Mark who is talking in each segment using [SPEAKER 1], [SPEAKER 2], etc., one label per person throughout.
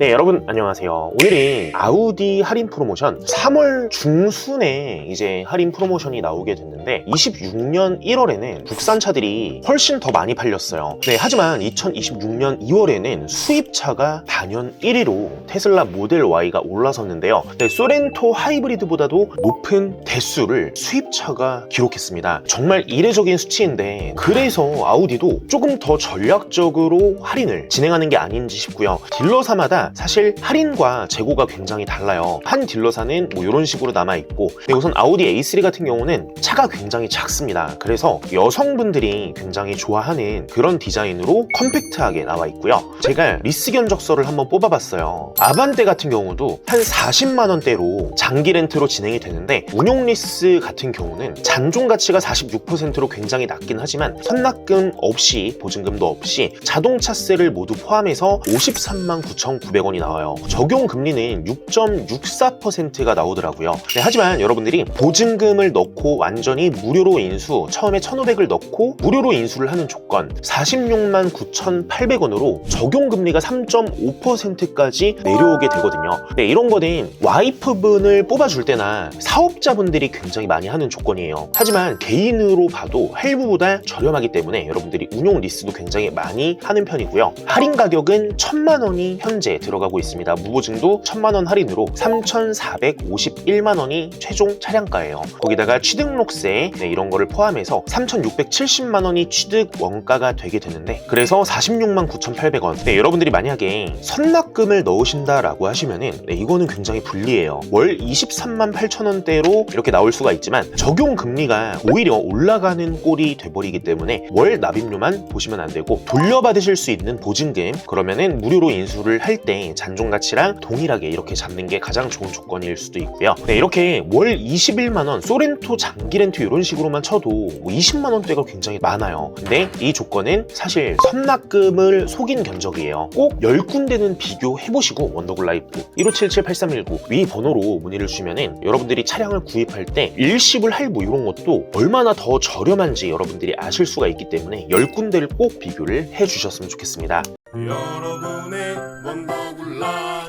[SPEAKER 1] 네, 여러분 안녕하세요. 오늘은 아우디 할인 프로모션 3월 중순에 이제 할인 프로모션이 나오게 됐는데 26년 1월에는 국산차들이 훨씬 더 많이 팔렸어요. 네, 하지만 2026년 2월에는 수입차가 단연 1위로 테슬라 모델 Y가 올라섰는데요. 네, 소렌토 하이브리드보다도 높은 대수를 수입차가 기록했습니다. 정말 이례적인 수치인데 그래서 아우디도 조금 더 전략적으로 할인을 진행하는 게 아닌지 싶고요. 딜러사마다 사실 할인과 재고가 굉장히 달라요. 한 딜러사는 뭐 이런 식으로 남아있고, 우선 아우디 A3 같은 경우는 차가 굉장히 작습니다. 그래서 여성분들이 굉장히 좋아하는 그런 디자인으로 컴팩트하게 나와 있고요. 제가 리스 견적서를 한번 뽑아봤어요. 아반떼 같은 경우도 한 40만 원대로 장기 렌트로 진행이 되는데, 운용 리스 같은 경우는 잔존 가치가 46%로 굉장히 낮긴 하지만 선납금 없이 보증금도 없이 자동차세를 모두 포함해서 53만 9,900원이 나와요. 적용 금리는 6.64%가 나오더라고요. 네, 하지만 여러분들이 보증금을 넣고 완전히 무료로 인수, 처음에 1,500을 넣고 무료로 인수를 하는 조건 46만 9,800원으로 적용 금리가 3.5%까지 내려오게 되거든요. 네, 이런 거는 와이프분을 뽑아줄 때나 사업자분들이 굉장히 많이 하는 조건이에요. 하지만 개인으로 봐도 할부보다 저렴하기 때문에 여러분들이 운용 리스도 굉장히 많이 하는 편이고요. 할인 가격은 1,000만 원이 현재 들어가고 있습니다. 무보증도 1,000만 원 할인으로 3,451만 원이 최종 차량가예요. 거기다가 취득록세 이런 거를 포함해서 3,670만 원이 취득 원가가 되게 되는데, 그래서 46만 9,800원. 여러분들이 만약에 선납금을 넣으신다라고 하시면은 이거는 굉장히 불리해요. 월 23만 8천 원대로 이렇게 나올 수가 있지만 적용 금리가 오히려 올라가는 꼴이 돼버리기 때문에 월 납입료만 보시면 안 되고, 돌려받으실 수 있는 보증금 그러면은 무료로 인수를 할 때 잔존 가치랑 동일하게 이렇게 잡는 게 가장 좋은 조건일 수도 있고요. 이렇게 월 21만 원 소렌토 장기 렌트 이런 식으로만 쳐도 뭐 20만 원대가 굉장히 많아요. 근데 이 조건은 사실 선납금을 속인 견적이에요. 꼭 10군데는 비교해보시고 원더골 라이프 1577-8319 위 번호로 문의를 주시면은 여러분들이 차량을 구입할 때 일시불 할부 이런 것도 얼마나 더 저렴한지 여러분들이 아실 수가 있기 때문에 10군데를 꼭 비교를 해주셨으면 좋겠습니다.
[SPEAKER 2] 여러분의 원더골 라이프.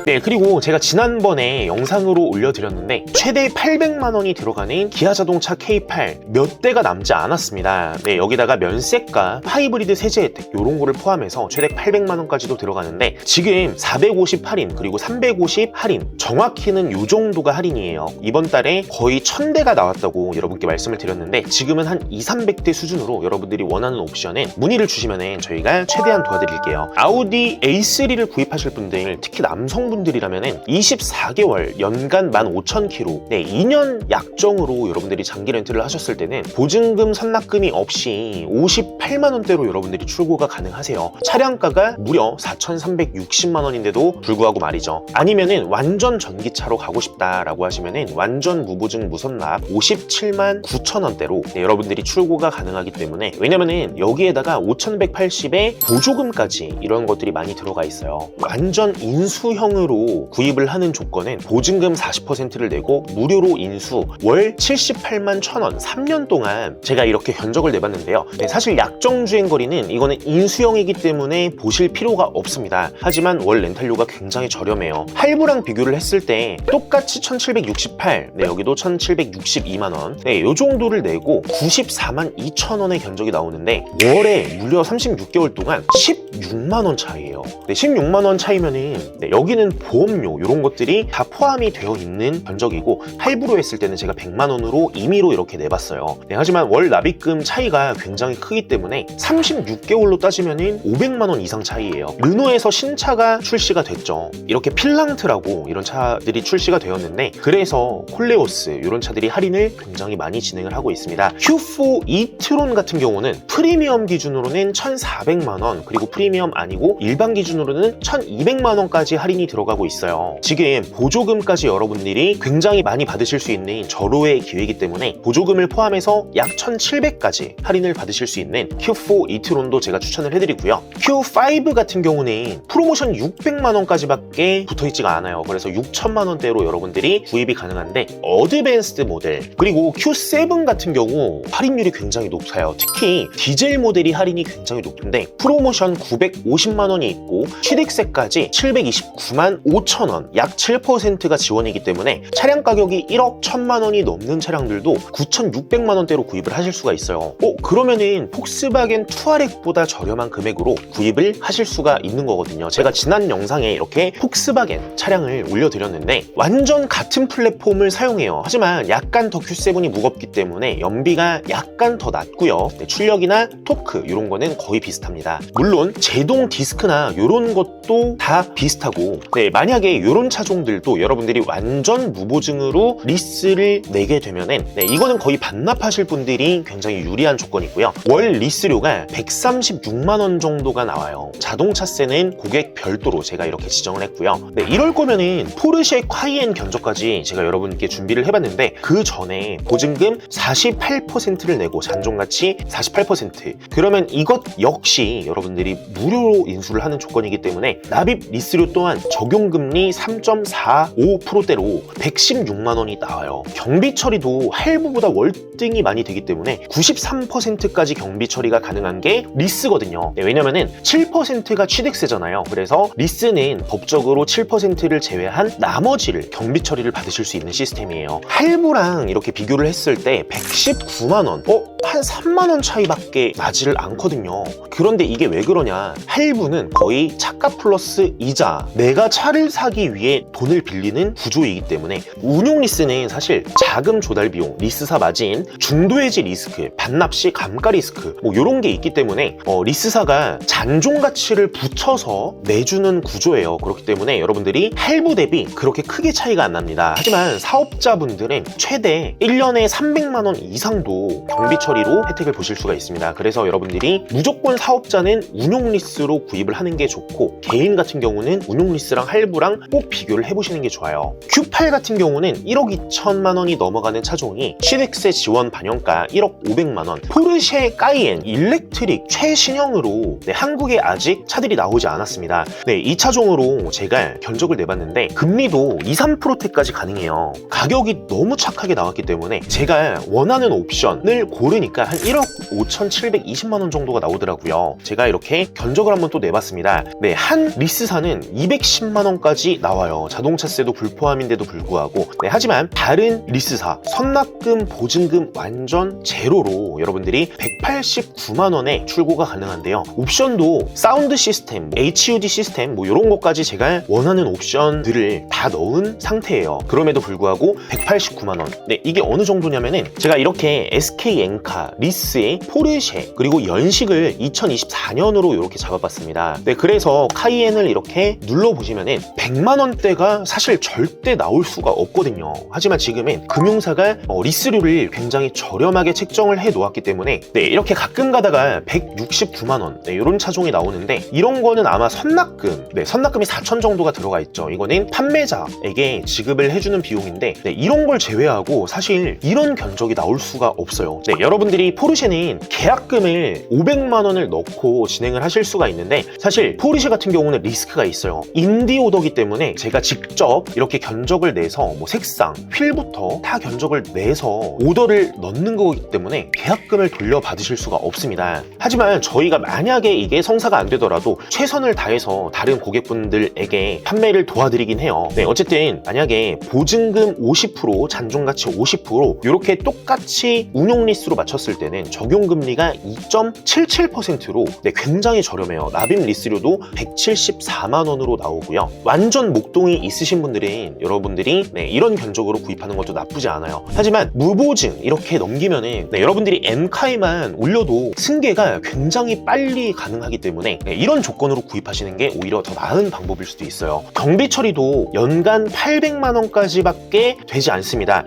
[SPEAKER 1] 네, 그리고 제가 지난번에 영상으로 올려드렸는데 최대 800만 원이 들어가는 기아자동차 K8 몇 대가 남지 않았습니다. 네, 여기다가 면세가, 하이브리드 세제 혜택 이런 거를 포함해서 최대 800만 원까지도 들어가는데 지금 450 할인 그리고 350 할인, 정확히는 이 정도가 할인이에요. 이번 달에 거의 1000대가 나왔다고 여러분께 말씀을 드렸는데 지금은 한 200~300대 수준으로 여러분들이 원하는 옵션은 문의를 주시면 저희가 최대한 도와드릴게요. 아우디 A3를 구입하실 분들, 특히 남성분들이라면 24개월 연간 15,000km 2년 약정으로 여러분들이 장기 렌트를 하셨을 때는 보증금 선납금이 없이 58만 원대로 여러분들이 출고가 가능하세요. 차량가가 무려 4,360만 원인데도 불구하고 말이죠. 아니면은 완전 전기차로 가고 싶다라고 하시면은 완전 무보증 무선납 57만 9천 원대로 여러분들이 출고가 가능하기 때문에, 왜냐면은 여기에다가 5,180에 보조금까지 이런 것들이 많이 들어가 있어요. 완전 인수형으로 구입을 하는 조건은 보증금 40%를 내고 무료로 인수, 월 78만 1,000원 3년 동안 제가 이렇게 견적을 내봤는데요. 사실 약정 주행거리는 이거는 인수형이기 때문에 보실 필요가 없습니다. 하지만 월 렌탈료가 굉장히 저렴해요. 할부랑 비교를 했을 때 똑같이 1,768, 여기도 1,762만 원, 이 정도를 내고 94만 2천 원의 견적이 나오는데 월에 무려 36개월 동안 16만 원 차이예요. 16만 원 차이면은 여기는 보험료 이런 것들이 다 포함이 되어 있는 견적이고, 할부로 했을 때는 제가 100만 원으로 임의로 이렇게 내봤어요. 하지만 월 납입금 차이가 굉장히 크기 때문에 36개월로 따지면은 500만 원 이상 차이예요. 르노에서 신차가 출시가 됐죠. 이렇게 필랑트라고 이런 차들이 출시가 되었는데, 그래서 콜레오스 이런 차들이 할인을 굉장히 많이 진행을 하고 있습니다. Q4 e-트론 같은 경우는 프리미엄 기준으로는 1,400만 원, 그리고 프리미엄 아니고 일반 기준으로는 1,200만 원까지 할인이 들어가 들어가고 있어요. 지금 보조금까지 여러분들이 굉장히 많이 받으실 수 있는 절호의 기회이기 때문에 보조금을 포함해서 약 1,700까지 할인을 받으실 수 있는 Q4 이트론도 제가 추천을 해드리고요. Q5 같은 경우는 프로모션 600만원까지밖에 붙어있지가 않아요. 그래서 6천만원대로 여러분들이 구입이 가능한데 어드밴스드 모델 그리고 Q7 같은 경우 할인율이 굉장히 높아요. 특히 디젤 모델이 할인이 굉장히 높은데 프로모션 950만원이 있고 취득세까지 729만 5천원 약 7%가 지원이기 때문에 차량 가격이 1억 1천만원이 넘는 차량들도 9,600만원대로 구입을 하실 수가 있어요. 그러면은 폭스바겐 투아렉보다 저렴한 금액으로 구입을 하실 수가 있는 거거든요. 제가 지난 영상에 이렇게 폭스바겐 차량을 올려드렸는데 완전 같은 플랫폼을 사용해요. 하지만 약간 더 Q7이 무겁기 때문에 연비가 약간 더 낮고요. 출력이나 토크 이런 거는 거의 비슷합니다. 물론 제동 디스크나 이런 것도 다 비슷하고 만약에 이런 차종들도 여러분들이 완전 무보증으로 리스를 내게 되면은 이거는 거의 반납하실 분들이 굉장히 유리한 조건이고요. 월 리스료가 136만원 정도가 나와요. 자동차세는 고객 별도로 제가 이렇게 지정을 했고요. 이럴 거면은 포르쉐 카이엔 견적까지 제가 여러분께 준비를 해봤는데 그 전에 보증금 48%를 내고 잔존가치 48% 그러면 이것 역시 여러분들이 무료로 인수를 하는 조건이기 때문에 납입 리스료 또한 적용금리 3.45%대로 116만원이 나와요. 경비 처리도 할부보다 월등히 많이 되기 때문에 93%까지 경비 처리가 가능한 게 리스거든요. 왜냐면은 7%가 취득세잖아요. 그래서 리스는 법적으로 7%를 제외한 나머지를 경비 처리를 받으실 수 있는 시스템이에요. 할부랑 이렇게 비교를 했을 때 119만원 한 3만원 차이밖에 나지를 않거든요. 그런데 이게 왜 그러냐, 할부는 거의 차값 플러스 이자, 내가 차를 사기 위해 돈을 빌리는 구조이기 때문에 운용 리스는 사실 자금 조달 비용, 리스사 마진, 중도해지 리스크, 반납 시 감가 리스크 이런 게 있기 때문에 리스사가 잔존 가치를 붙여서 내주는 구조예요. 그렇기 때문에 여러분들이 할부 대비 그렇게 크게 차이가 안 납니다. 하지만 사업자분들은 최대 1년에 300만원 이상도 경비 처리로 혜택을 보실 수가 있습니다. 그래서 여러분들이 무조건 사업자는 운용 리스로 구입을 하는 게 좋고 개인 같은 경우는 운용 리스랑 할부랑 꼭 비교를 해보시는 게 좋아요. Q8 같은 경우는 1억 2천만 원이 넘어가는 차종이 취득세 지원 반영가 1억 500만 원, 포르쉐 카이엔 일렉트릭 최신형으로 한국에 아직 차들이 나오지 않았습니다. 이 차종으로 제가 견적을 내봤는데 금리도 2, 3%대까지 가능해요. 가격이 너무 착하게 나왔기 때문에 제가 원하는 옵션을 고르니까 한 1억 5,720만 원 정도가 나오더라고요. 제가 이렇게 견적을 한번 또 내봤습니다. 한 리스사는 210만 원까지 나와요. 자동차세도 불포함인데도 불구하고. 하지만 다른 리스사 선납금, 보증금 완전 제로로 여러분들이 189만 원에 출고가 가능한데요. 옵션도 사운드 시스템, HUD 시스템 이런 것까지 제가 원하는 옵션들을 다 넣은 상태예요. 그럼에도 불구하고 189만 원. 이게 어느 정도냐면은 제가 이렇게 SK 엔카, 리스의 포르쉐 그리고 연식을 2024년으로 이렇게 잡아봤습니다. 그래서 카이엔을 이렇게 눌러보시면은 100만 원대가 사실 절대 나올 수가 없거든요. 하지만 지금은 금융사가 리스료를 굉장히 저렴하게 책정을 해 놓았기 때문에 이렇게 가끔 가다가 169만 원 이런 차종이 나오는데 이런 거는 아마 선납금, 선납금이 4천 정도가 들어가 있죠. 이거는 판매자에게 지급을 해주는 비용인데 이런 걸 제외하고 사실 이런 견적이 나올 수가 없어요. 여러분들이 포르쉐는 계약금을 500만 원을 넣고 진행을 하실 수가 있는데 사실 포르쉐 같은 경우는 리스크가 있어요. 인디 오더기 때문에 제가 직접 이렇게 견적을 내서 색상, 휠부터 다 견적을 내서 오더를 넣는 거기 때문에 계약금을 돌려받으실 수가 없습니다. 하지만 저희가 만약에 이게 성사가 안 되더라도 최선을 다해서 다른 고객분들에게 판매를 도와드리긴 해요. 어쨌든 만약에 보증금 50%, 잔존가치 50% 이렇게 똑같이 운용 리스로 맞췄을 때는 적용금리가 2.77%로 굉장히 저렴해요. 납입 리스료도 174만 원으로 나오고요. 완전 목동이 있으신 분들은 여러분들이 이런 견적으로 구입하는 것도 나쁘지 않아요. 하지만 무보증 이렇게 넘기면은 여러분들이 엔카이만 올려도 승계가 굉장히 빨리 가능하기 때문에 이런 조건으로 구입하시는 게 오히려 더 나은 방법일 수도 있어요. 경비 처리도 연간 800만 원까지밖에 되지 않습니다.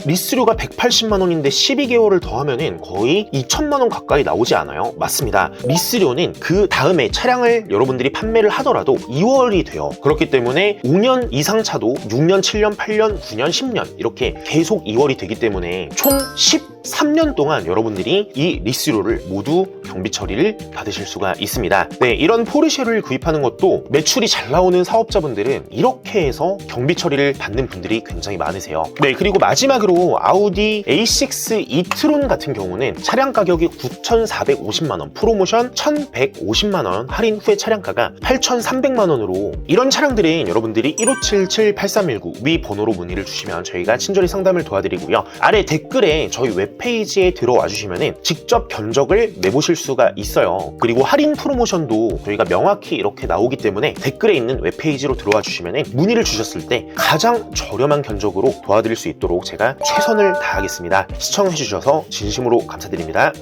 [SPEAKER 1] 리스료가 180만 원인데 12개월을 더하면 리스료는 거의 2천만 원 가까이 나오지 않아요? 맞습니다. 리스료는 그 다음에 차량을 여러분들이 판매를 하더라도 2월이 돼요. 그렇기 때문에 5년 이상 차도 6년, 7년, 8년, 9년, 10년 이렇게 계속 2월이 되기 때문에 총 13년 동안 여러분들이 이 리스료를 모두 경비 처리를 받으실 수가 있습니다. 네, 이런 포르쉐를 구입하는 것도 매출이 잘 나오는 사업자분들은 이렇게 해서 경비 처리를 받는 분들이 굉장히 많으세요. 네, 그리고 마지막으로 아우디 A6 e-tron 같은 경우는 차량 가격이 9,450만 원, 프로모션 1,150만 원, 할인 후에 차량가가 8,300만 원으로 이런 차량들은 여러분들이 1577-8319 위 번호로 문의를 주시면 저희가 친절히 상담을 도와드리고요. 아래 댓글에 저희 웹페이지에 들어와 주시면 직접 견적을 내보실 수가 있어요. 그리고 할인 프로모션도 저희가 명확히 이렇게 나오기 때문에 댓글에 있는 웹페이지로 들어와 주시면 문의를 주셨을 때 가장 저렴한 견적으로 도와드릴 수 있도록 제가 최선을 다하겠습니다. 시청해 주셔서 진심으로 감사드립니다.